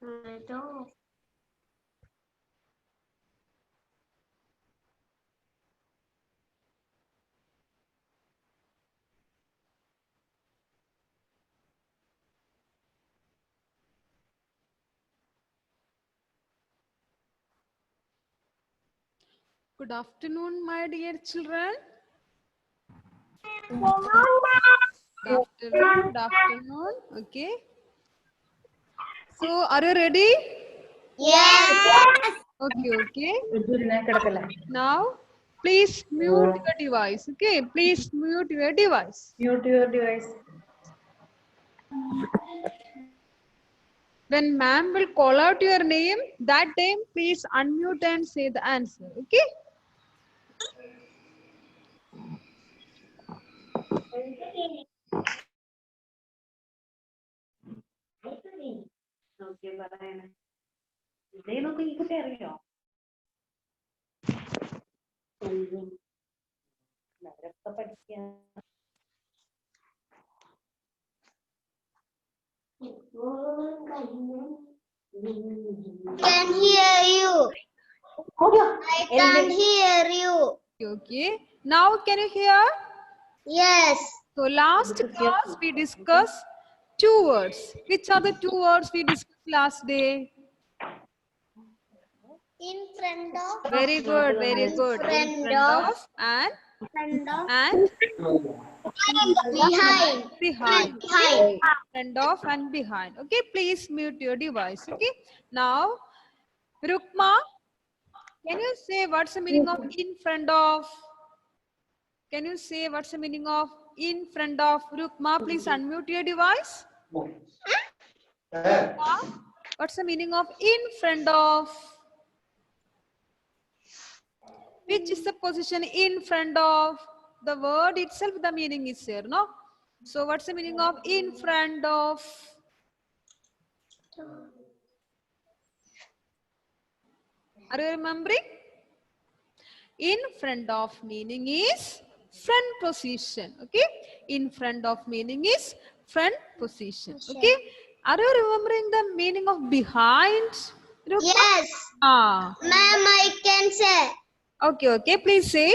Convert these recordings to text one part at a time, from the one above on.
Good afternoon, my dear children. Good afternoon, good afternoon. Okay. So, are you ready? Yes. Okay, okay. Now, please mute your device. Okay, please mute your device. Mute your device. When ma'am will call out your name, that time please unmute and say the answer. Okay. Okay, പറയണേ. ഇതേ നോക്ക് ഈ കുട്ടി അറിയോ? അവരൊക്കെ പഠിക്കുക. Can hear you. I can't hear you. Okay. Now can you hear? Yes. So last class we discussed 2 words. Which are the 2 words we discussed last day? In front of. Very good, very good. In front of and Behind. behind. Okay? Front of and behind. Okay, please mute your device. Okay. Now, Rukma, can you say what's the meaning of in front of? Can you say what's the meaning of in front of? Rukma, please unmute your device. Rukma, what's the meaning of in front of? Which is the position in front of? The word itself, the meaning is here, no? So what's the meaning of in front of? Are you remembering? In front of meaning is front position. Okay. In front of meaning is front position. Okay. Are you remembering the meaning of behind? Rukma? Yes. Ah. Ma'am, I can say. Okay, okay. Please say.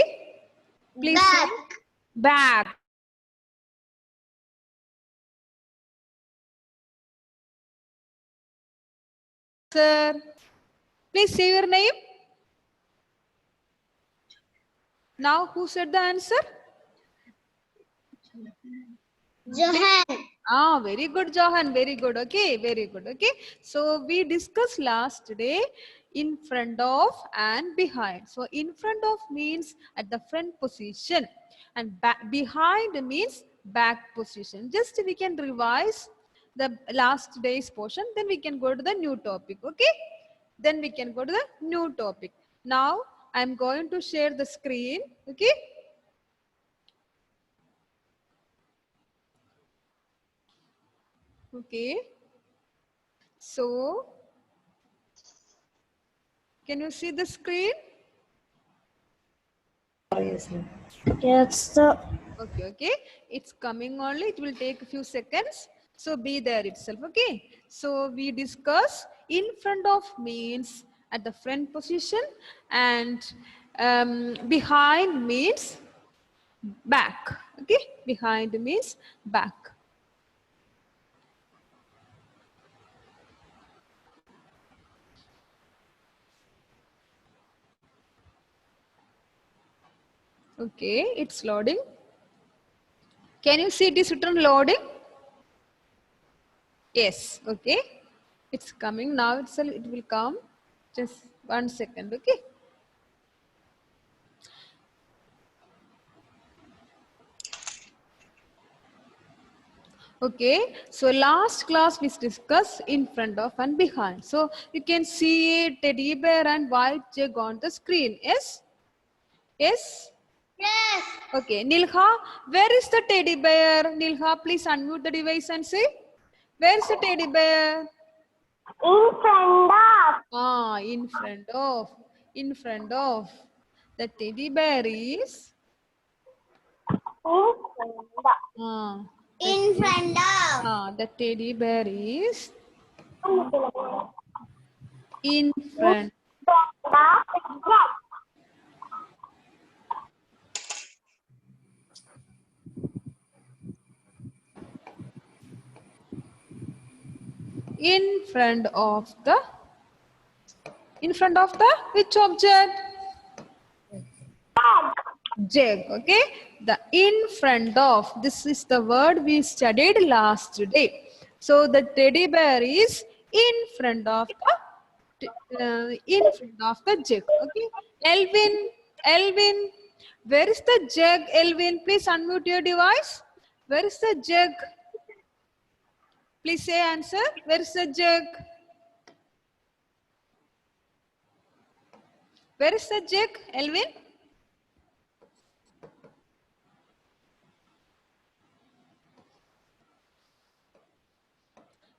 Please Back. say. Back. Sir, please say your name. Now, who said the answer? Johan. Ah, very good, Johan. Very good. Okay, very good. Okay. So we discussed last day in front of and behind. So in front of means at the front position, and back, behind means back position. Just we can revise the last day's portion, then we can go to the new topic. Okay. Then we can go to the new topic. Now I'm going to share the screen. Okay. Okay. So, can you see the screen? Yes, sir. Okay, okay. It's coming only. It will take a few seconds. So be there itself. Okay. So we discuss in front of means at the front position, and behind means back. Okay. Behind means back. Okay. It's loading. Can you see this written loading? Yes. Okay. It's coming now. It will come. Just 1 second. Okay. Okay, so last class we discussed in front of and behind. So you can see teddy bear and white jug on the screen. Yes? Yes? Yes. Okay, Nilha, where is the teddy bear? Nilha, please unmute the device and say, where is the teddy bear? In front of. Ah, in front of. In front of. The teddy bear is? In front of. The teddy bear is? In front. In front of the. In front of the which object? Jug. Okay. The in front of. This is the word we studied last day. So the teddy bear is in front of the jug. Okay. Elvin, where is the jug? Elvin, please unmute your device. Where is the jug? Please say answer. Where is the jug? Where is the jug, Elvin?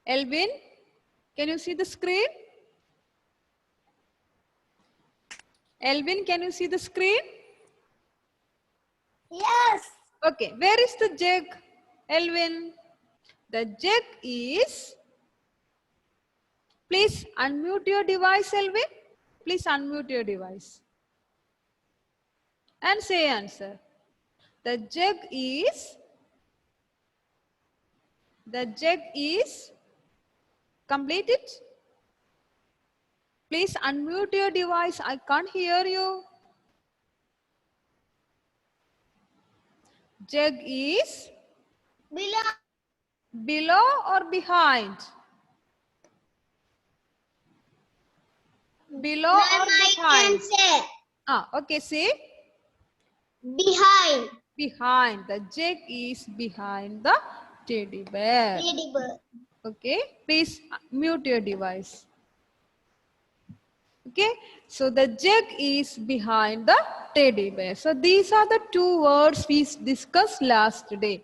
Elvin, can you see the screen? Elvin, can you see the screen? Yes. Okay, where is the jug, Elvin? The jug is, please unmute your device, Elvin. Please unmute your device. And say answer. The jug is, complete it. Please unmute your device. I can't hear you. Jug is below or behind? Below or behind? Okay, say. Behind. Behind. The jug is behind the teddy bear. Okay, please mute your device. Okay, so the jug is behind the teddy bear. So these are the two words we discussed last day.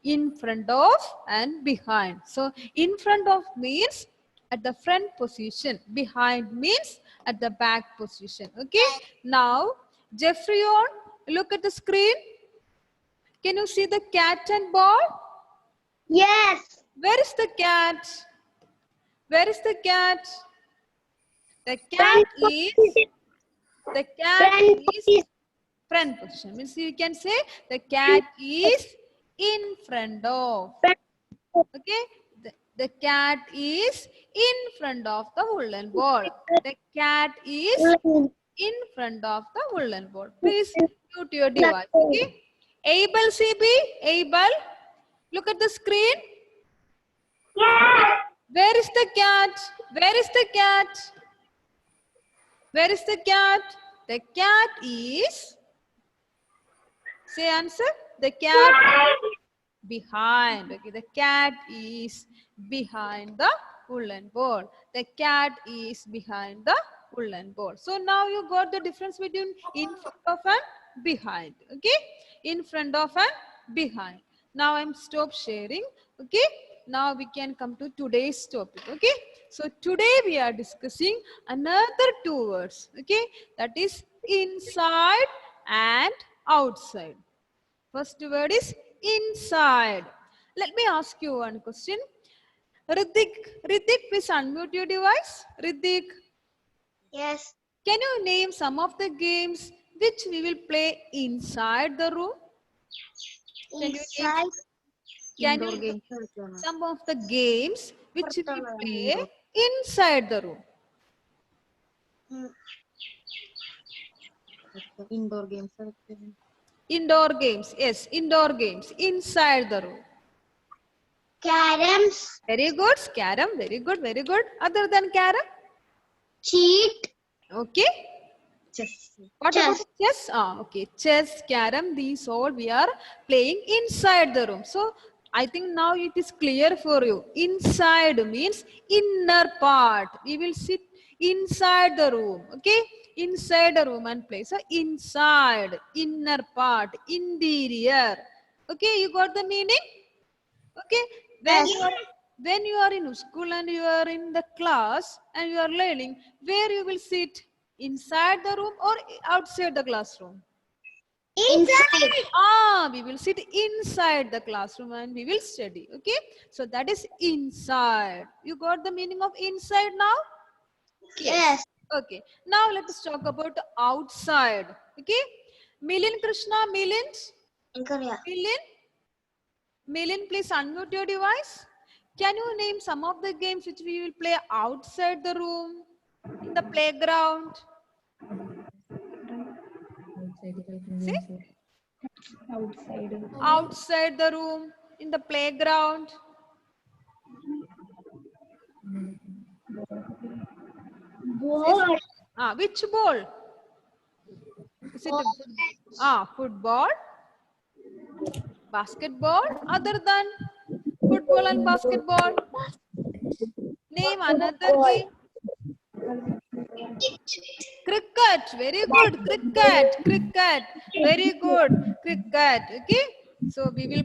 In front of and behind. So in front of means at the front position. Behind means at the back position. Okay, now Jeffrey, look at the screen. Can you see the cat and ball? Yes. Where is the cat? Where is the cat? The cat is front position. Means you can say the cat is in front of. Okay. The cat is in front of the woolen ball. The cat is in front of the woolen ball. Please mute your device. Okay. Abel CB, Abel, look at the screen. Yes. Where is the cat? Where is the cat? Where is the cat? The cat is, say answer. The cat is behind. Okay, the cat is behind the woolen ball. The cat is behind the woolen ball. So now you got the difference between in front of and behind. Okay, in front of and behind. Now I'm stop sharing. Okay, now we can come to today's topic. Okay, so today we are discussing another two words. Okay, that is inside and outside. First word is inside. Let me ask you one question. Ritik, please unmute your device. Ritik, Yes. can you name some of the games which we will play inside the room? Can you name some of the games which we play inside the room? Indoor games. Indoor games, yes, indoor games inside the room. Caroms. Very good, carom, very good, very good. Other than carom? Cheat. Okay. Chess. What about chess? Okay, chess, carom, these all we are playing inside the room. So I think now it is clear for you. Inside means inner part. We will sit inside the room. Okay, inside the room and play. So inside, inner part, interior. Okay, you got the meaning? Okay, when you are in school and you are in the class and you are learning, where you will sit? Inside the room or outside the classroom? Inside. We will sit inside the classroom and we will study. Okay, so that is inside. You got the meaning of inside now? Yes. Okay, now let us talk about outside. Okay, Milin Krishna, Milin, please unmute your device. Can you name some of the games which we will play outside the room, in the playground? See? Outside the room, in the playground. Ball. Which ball? Is it football, basketball, other than football and basketball? Name another game. Cricket, very good. Cricket, very good. Cricket, okay? So we will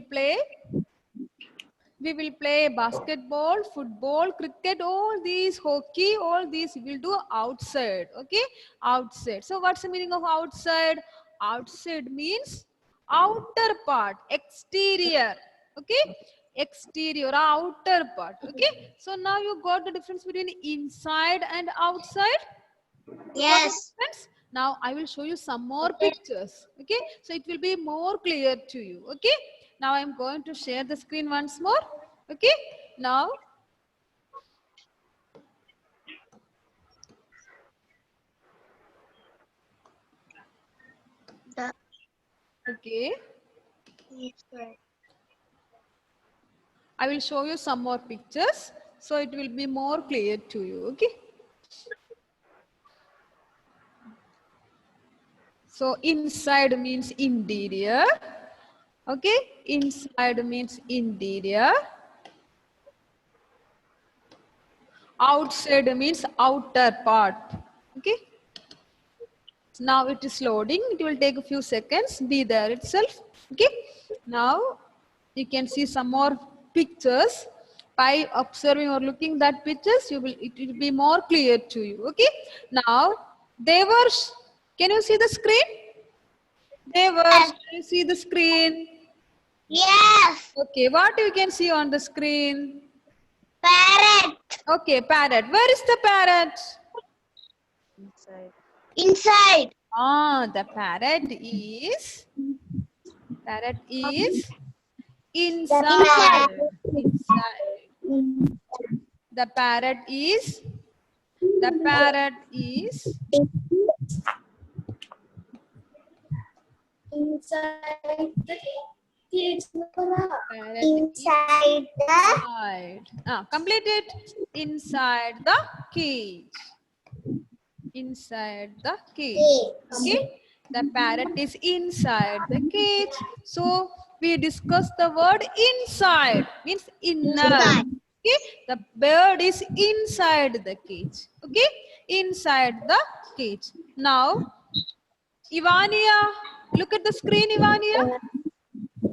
play basketball, football, cricket, all these, hockey, all these we will do outside. Okay, outside. So what's the meaning of outside? Outside means outer part, exterior. Okay, exterior, outer part. Okay, so now you got the difference between inside and outside. Yes. Now I will show you some more pictures. Okay, so it will be more clear to you. Okay, now I am going to share the screen once more. Okay, now okay, I will show you some more pictures so it will be more clear to you. Okay, so inside means interior. Okay, inside means interior. Outside means outer part. Okay, now it is loading. It will take a few seconds. Be there itself. Okay, now you can see some more pictures. By observing or looking that pictures, it will be more clear to you. Okay, now Devarsh, can you see the screen? Devarsh, can you see the screen? Yes. Okay, what you can see on the screen? Parrot. Okay, parrot. Where is the parrot? Inside. The parrot is inside. The parrot is Inside the cage. Inside the complete it. Inside the cage. Inside the cage. Okay, the parrot is inside the cage. So we discussed the word inside means inner. Okay, the bird is inside the cage. Okay, inside the cage. Now Ivania, look at the screen. Ivania,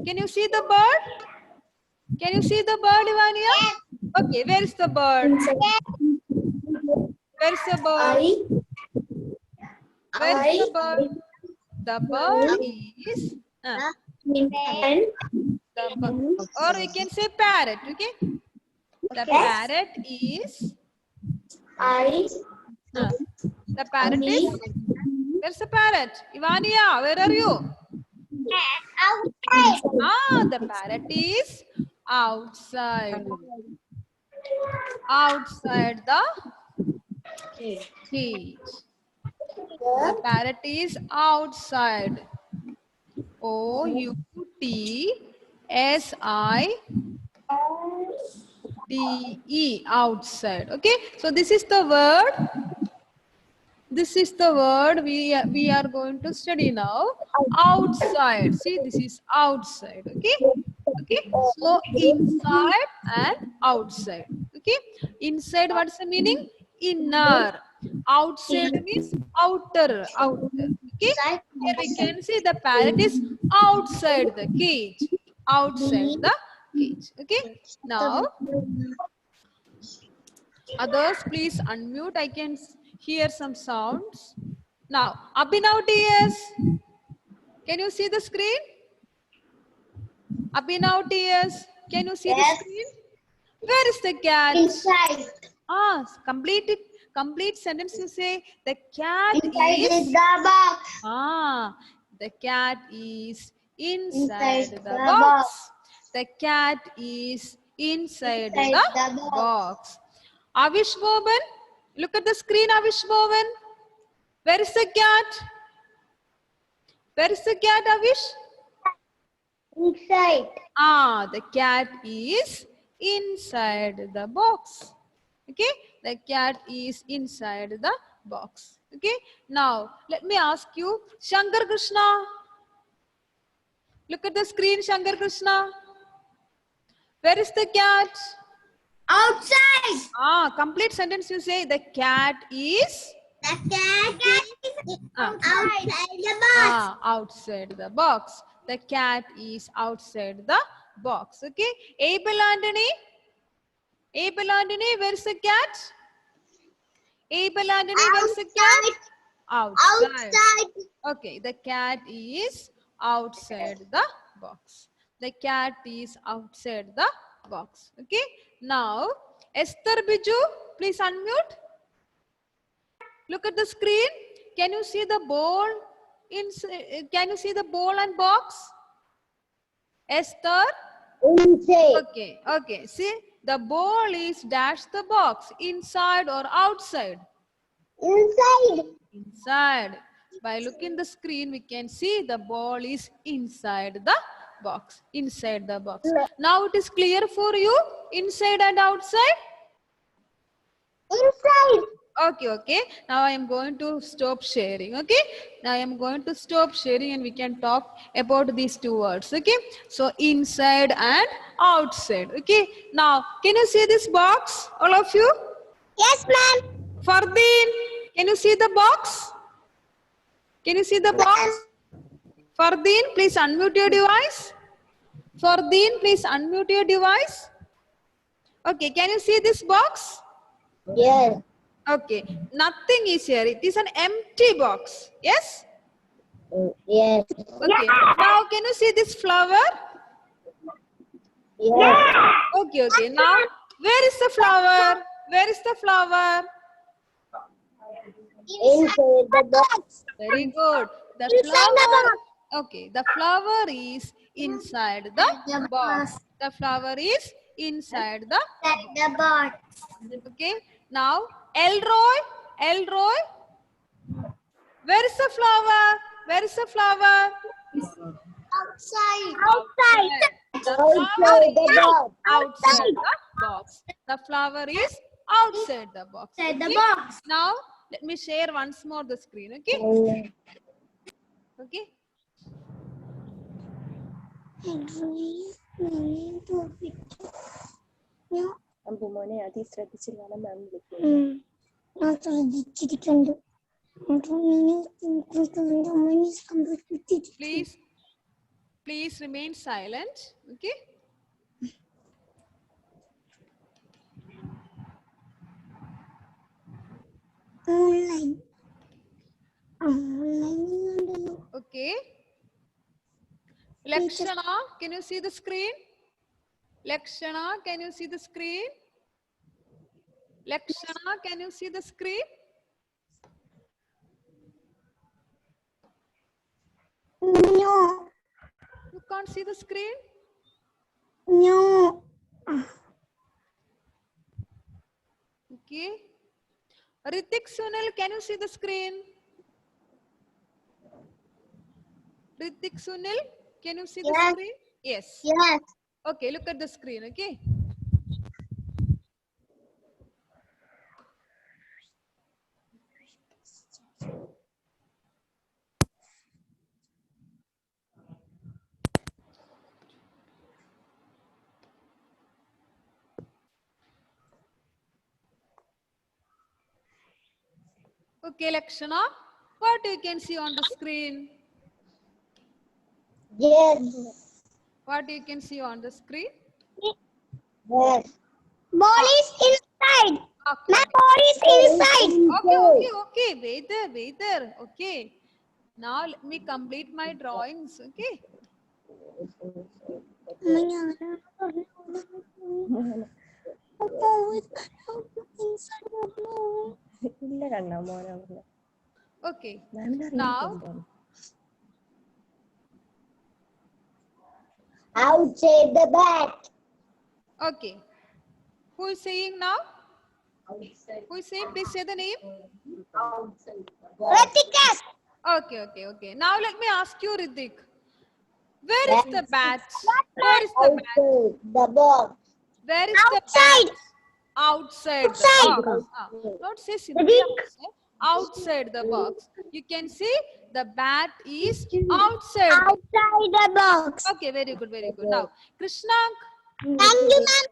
can you see the bird? Can you see the bird, Ivania? Okay, where is the bird? Where is the bird? Where is the bird? The bird is or you can say parrot. Okay, the parrot is the parrot is. Where's the parrot? Ivania, where are you? outside. The parrot is outside. Outside the cage. The parrot is outside. OUTSIDE. Outside. Okay. So this is the word. This is the word we are going to study now. Outside. See, this is outside. Okay. Okay. So inside and outside. Okay. Inside, what's the meaning? Inner. Outside means outer. Okay. Here we can see the parrot is outside the cage. Outside the cage. Okay. Now, others please unmute. I can hear some sounds. Now, Abhinav TS. Can you see the screen? Abhinav TS, can you see the Yes. screen? Where is the cat? Inside. Complete it. Complete sentence. You say the cat Inside is. is the box. The cat is inside Inside the the box. box. The cat is inside Inside the the box. Avish Boban, look at the screen, Avish Boban. Where is the cat? Where is the cat, Avish? Inside. The cat is inside the box. Okay, the cat is inside the box. Okay, now let me ask you, Shankar Krishna. Look at the screen, Shankar Krishna. Where is the cat? Outside. Complete sentence you say the cat is The cat is outside the box. outside the box. The cat is outside the box. Okay, Abel Anthony. Abel Anthony, where's the cat? Abel Anthony, where's the cat? Outside. Okay, the cat is outside the box. The cat is outside the box. Okay, now Esther Biju, please unmute. Look at the screen. Can you see the ball? Can you see the ball and box? Esther? Inside. Okay. See, the ball is dash the box, inside or outside? Inside. Inside. By looking the screen, we can see the ball is inside the box. Inside the box. Now it is clear for you, inside and outside? Inside. Okay. Now I am going to stop sharing. Okay. Now I am going to stop sharing and we can talk about these two words. Okay. So inside and outside. Okay. Now can you see this box, all of you? Yes, ma'am. Fardeen, can you see the box? Can you see the box? Fardeen, please unmute your device. Fardeen, please unmute your device. Okay. Can you see this box? Yes. Okay, nothing is here. It is an empty box. Yes? Yes. Okay. Now, can you see this flower? Yes. Okay. Now, where is the flower? Where is the flower? Inside the box. Very good. The Inside the flower. box. Okay, the flower is inside the box. The flower is inside the. Inside the box. Okay. Now, Elroy. Where is the flower? Where is the flower? Outside. The flower Outside the is box. outside the box. The flower is outside the box. Outside the Okay? box. Now, let me share once more the screen. Okay. Okay. അമ്പുമോനെ അതി ശ്രദ്ധിച്ചില്ല മാം വിളിക്കുന്നു. ഞാൻ ശ്രദ്ധിച്ചിരിക്കുന്നുണ്ട്. Please remain silent. Okay. Online. Okay. Lakshana, can you see the screen? Lakshana, can you see the screen? Lakshana, can you see the screen? No. You can't see the screen? No. Okay. Ritik Sunil, can you see the screen? Ritik Sunil, can you see the Yes. screen? Yes. Yes. Okay, look at the screen, okay? Okay, Lakshana, what you can see on the screen? Yes. What you can see on the screen? Yes. Ball is inside. Okay. My ball is inside. Okay. Wait there. Okay. Now let me complete my drawings. Okay. ഇല്ല കണ്ണാ മോനെ Okay. മാമിന് Now അറിയാം Outside the bat. okay. Who is saying now? Who is saying? Please say the name. Ratika. Okay. Now let me ask you, Ritik. Where is the bat? Where is the bat? Outside the box. Where is the bat? Outside the box. Not say simply outside. Outside the box. You can see the bat is outside. Outside the box. Okay, very good. Now, Krishnank. Thank you, ma'am.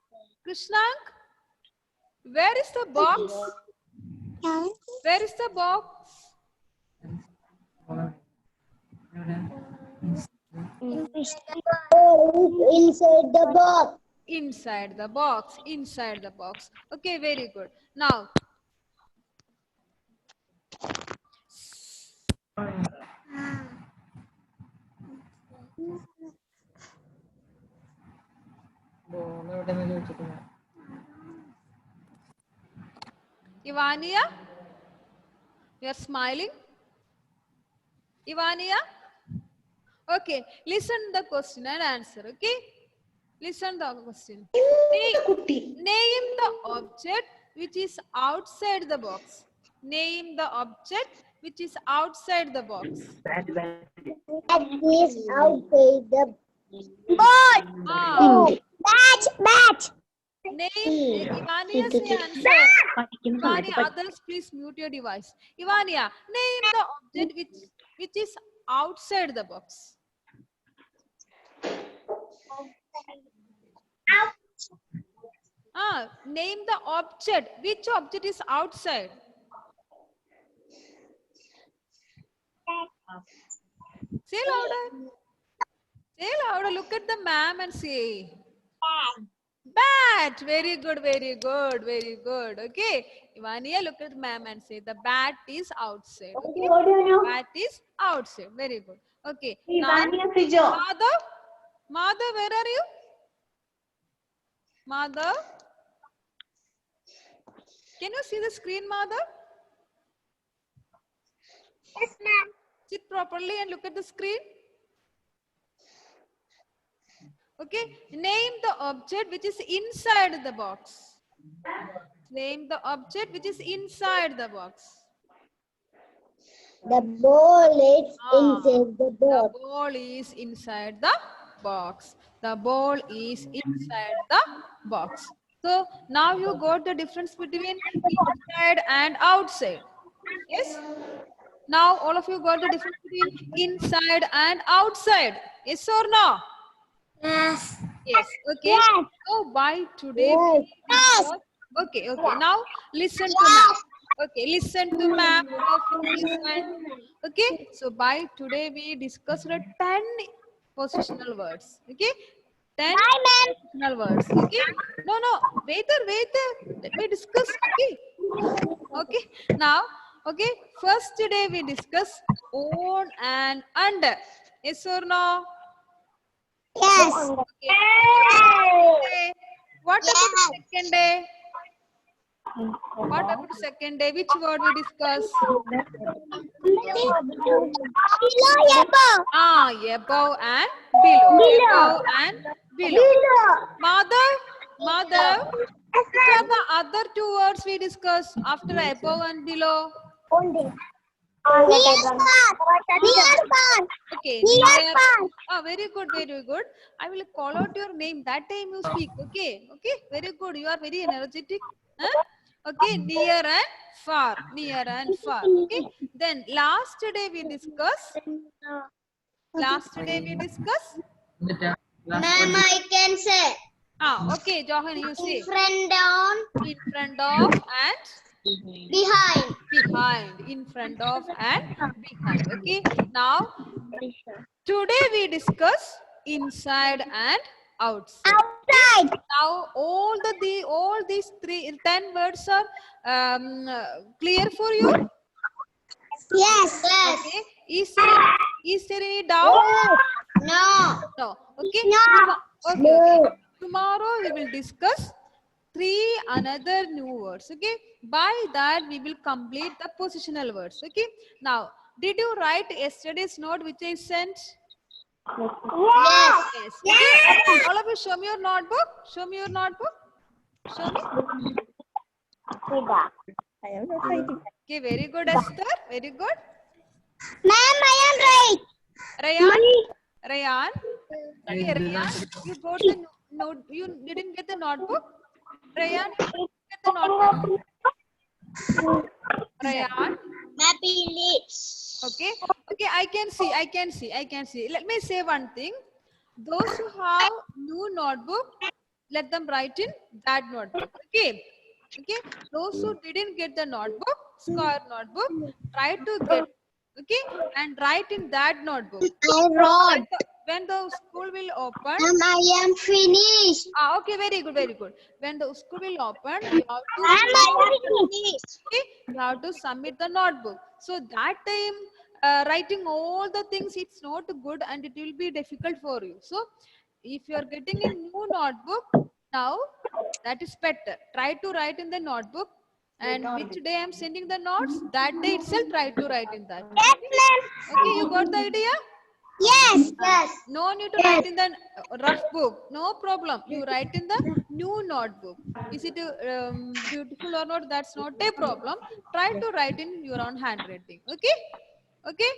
Krishnank, where is the box? Where is the box? Inside the box. Inside the box. Inside the box. Okay, very good. Now, Ivania, you are smiling. Ivania, okay. Listen the question and answer. Okay, listen the question. Name the object which is outside the box. Name the object which is outside the box. That is outside the box. Bat. Name Ivania, say answer. Ivania, others please mute your device. Ivania, name the object which is outside the box. Name the object. Which object is outside? Say louder. Say louder. Look at the ma'am and say. Bat. Very good. Okay. Ivania, look at ma'am and say the bat is outside. Okay. Bat is outside. Very good. Okay. Now, Madhav, where are you? Madhav? Can you see the screen, Madhav? Yes, ma'am. Sit properly and look at the screen. Okay. Name the object which is inside the box. Name the object which is inside the box. The ball is inside the box. The ball is inside the box. The ball is inside the box. So now you got the difference between inside and outside. Yes. Now all of you got the difference between inside and outside. Yes or no? Yes. Yes. Okay. Yes. So by today. Yes. Okay. Now listen to ma'am. Okay. Listen to ma'am. Okay. So by today we discussed 10 positional words. Okay. 10 positional words. Okay. No. Wait there. Let me discuss. Okay. Now. Okay. First today we discuss on and under. Yes or no? Yes. Okay. What about the second day? What about the second day? Which word we discuss? Below, above. Above and below. Above and below. Mother. Which are the other two words we discuss after above and below? Near far. Okay. Near far. Very good. I will call out your name. That time you speak. Okay. Very good. You are very energetic. Huh? Okay. Near and far. Okay. Then last day we discuss. Ma'am, I can say. Okay. Johan, you say. In front of And behind. in front of and behind. Okay. Now today we discuss inside and outside. Now all these 10 words are clear for you. Yes. Okay. Is there any doubt? No. No. Okay. No. Okay. Tomorrow we will discuss 3 another new words. Okay. By that we will complete the positional words. Okay. Now, did you write yesterday's note which I sent? Yes. Yes. Okay. All of you, show me your notebook. Show me your notebook. Show me. I am not writing. Okay. Very good, Esther. Very good. Ma'am, I am right. Rayan. Okay, Rayan, you got the note. You didn't get the notebook. Rayan, you didn't get the notebook. Rayan. Happy lips. Okay. Okay, I can see. Let me say one thing. Those who have new notebook, let them write in that notebook. Okay. Okay. Those who didn't get the notebook, square notebook, try to get. Okay. And write in that notebook. I wrote. When the school will open. Ma'am, I am finished. Okay, very good, very good. When the school will open, you have to. Ma'am, I am finished. Okay, you have to submit the notebook. So that time writing all the things, it's not good and it will be difficult for you. So if you are getting a new notebook now, that is better. Try to write in the notebook, and which day I am sending the notes, that day itself try to write in that. Yes, ma'am. Okay, you got the idea? Yes. Yes. No need to write in the rough book. No problem. You write in the new notebook. Is it beautiful or not? That's not a problem. Try to write in your own handwriting. Okay? Okay?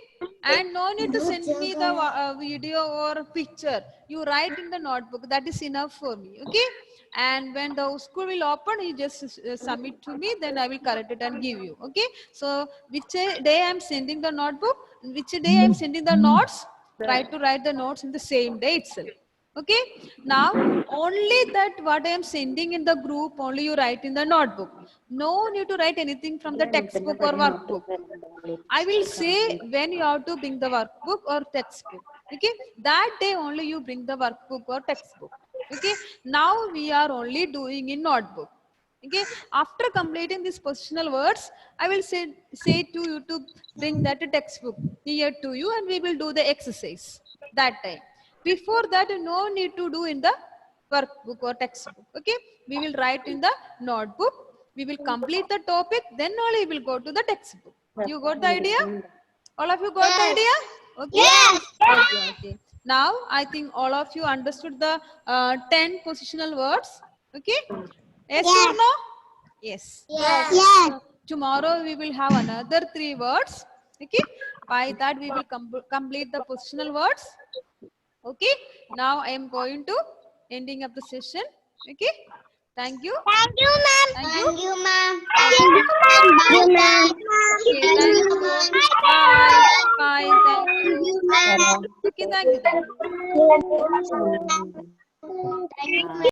And no need to send me the video or picture. You write in the notebook. That is enough for me. Okay? And when the school will open, you just submit to me. Then I will correct it and give you. Okay? So which day I am sending the notebook? Which day I am sending the notes? Try to write the notes in the same day itself. Okay. Now, only that what I am sending in the group, only you write in the notebook. No need to write anything from the textbook or workbook. I will say when you have to bring the workbook or textbook. Okay. That day only you bring the workbook or textbook. Okay. Now we are only doing in notebook. Okay, after completing these positional words, I will say to you to bring that textbook near to you, and we will do the exercise that time. Before that, no need to do in the workbook or textbook. Okay, we will write in the notebook. We will complete the topic, then only we will go to the textbook. You got the idea? All of you got the idea? Okay. Yes. Okay. Now I think all of you understood the 10 positional words. Okay. Yes or no? Yes. Yes. Tomorrow we will have another 3 words. Okay. By that we will complete the positional words. Okay. Now I am going to ending up the session. Okay. Thank you. Thank you, ma'am. Thank you. Thank you, ma'am. Thank you, ma'am. Okay, thank you. Bye. Bye. Thank you. Okay. Thank you. Thank you.